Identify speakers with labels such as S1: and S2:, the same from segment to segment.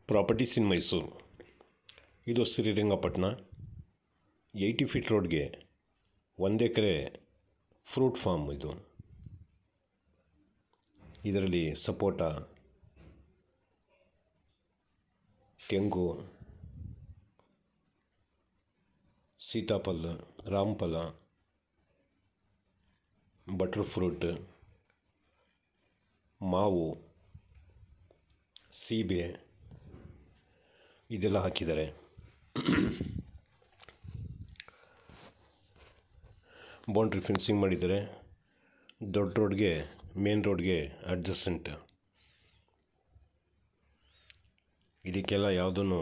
S1: Properties ಇನ್ ಮೈಸೂರು. ಇದು Srirangapatna 80 feet ರೋಡ್ಗೆ 1 ಎಕರೆ fruit form. ಇದರಲ್ಲಿ ಸಪೋಟ, ತೆಂಗು, ಸೀತಾಫಲ, ರಾಮಫಲ, ಬಟರ್ ಫ್ರೂಟ್, ಮಾವು, ಸೀಬೆ ಇದೆಲ್ಲ ಹಾಕಿದ್ದಾರೆ. ಬೌಂಡ್ರಿ ಫೆನ್ಸಿಂಗ್ ಮಾಡಿದ್ದಾರೆ. ದೊಡ್ಡ ರೋಡ್ಗೆ, ಮೇನ್ ರೋಡ್ಗೆ ಅಡ್ಜಸೆಂಟ್. ಇದಕ್ಕೆಲ್ಲ ಯಾವುದೂ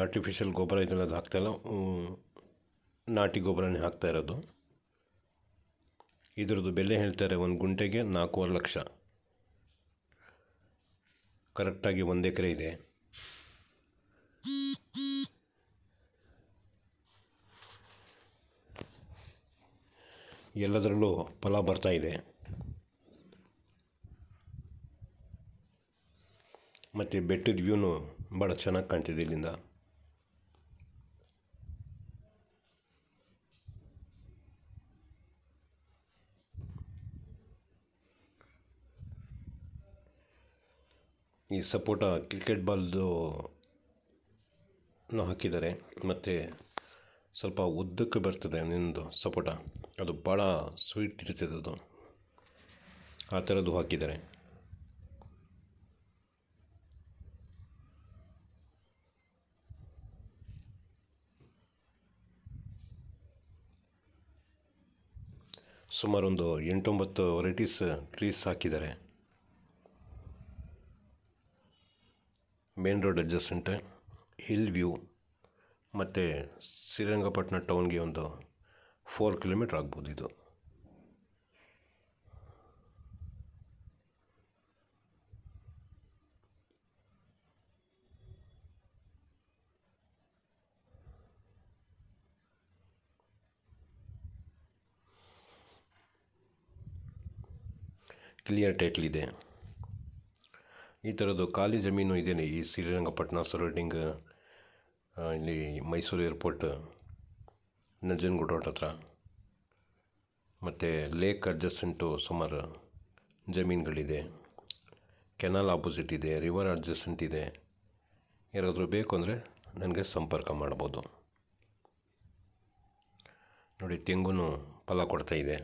S1: ಆರ್ಟಿಫಿಷಿಯಲ್ ಗೊಬ್ಬರ ಇದೆಲ್ಲ ಹಾಕ್ತಾಯಿಲ್ಲ, ನಾಟಿ ಗೊಬ್ಬರನೇ ಹಾಕ್ತಾ ಇರೋದು. ಇದರದ್ದು ಬೆಲೆ ಹೇಳ್ತಾರೆ 1 ಗುಂಟೆಗೆ 4.5 ಲಕ್ಷ. ಕರೆಕ್ಟಾಗಿ 1 ಎಕರೆ ಇದೆ. ಎಲ್ಲದರಲ್ಲೂ ಫಲ ಬರ್ತಾ ಇದೆ. ಮತ್ತು ಬೆಟ್ಟದ ವ್ಯೂನು ಭಾಳ ಚೆನ್ನಾಗಿ ಕಾಣ್ತಿದೆ ಇಲ್ಲಿಂದ. ಈ ಸಪೋಟ ಕ್ರಿಕೆಟ್ ಬಾಲ್ದು ಹಾಕಿದ್ದಾರೆ. ಮತ್ತು ಸ್ವಲ್ಪ ಉದ್ದಕ್ಕೆ ಬರ್ತದೆ ನಿಂದು ಸಪೋಟ, ಅದು ಭಾಳ ಸ್ವೀಟ್ ಇರ್ತದೆ, ಅದು ಆ ಥರದ್ದು ಹಾಕಿದ್ದಾರೆ. ಸುಮಾರು ಒಂದು 8-9 ವೆರೈಟೀಸ್ ಟ್ರೀಸ್ ಹಾಕಿದ್ದಾರೆ. Main road adjacent, hill view, ಮತ್ತು ಶ್ರೀರಂಗಪಟ್ಟಣ ಟೌನ್ಗೆ ಒಂದು 4 ಕಿಲೋಮೀಟ್ರ್ ಆಗ್ಬೋದು. ಇದು ಕ್ಲಿಯರ್ ಟೈಟ್ಲ್ ಇದೆ. ಈ ಥರದ್ದು ಖಾಲಿ ಜಮೀನು ಇದೆ ಈ ಶ್ರೀರಂಗಪಟ್ಟಣ ಸರೌಂಡಿಂಗ್. ಇಲ್ಲಿ ಮೈಸೂರು ಏರ್ಪೋರ್ಟ್, ನಂಜನಗೂಡು ರೋಡ್ ಹತ್ರ, ಮತ್ತು ಲೇಕ್ ಅಡ್ಜಸೆಂಟು ಸುಮಾರು ಜಮೀನುಗಳಿದೆ. ಕೆನಾಲ್ ಆಪೋಸಿಟ್ ಇದೆ, ರಿವರ್ ಅಡ್ಜಸೆಂಟ್ ಇದೆ. ಯಾರಾದರೂ ಬೇಕು ಅಂದರೆ ನನಗೆ ಸಂಪರ್ಕ ಮಾಡ್ಬೋದು. ನೋಡಿ, ತೆಂಗು ಫಲ ಕೊಡ್ತಾ ಇದೆ.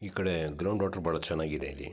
S1: ಈ ಕಡೆ ಗ್ರೌಂಡ್ ವಾಟರ್ ಭಾಳ ಚೆನ್ನಾಗಿದೆ ಇಲ್ಲಿ.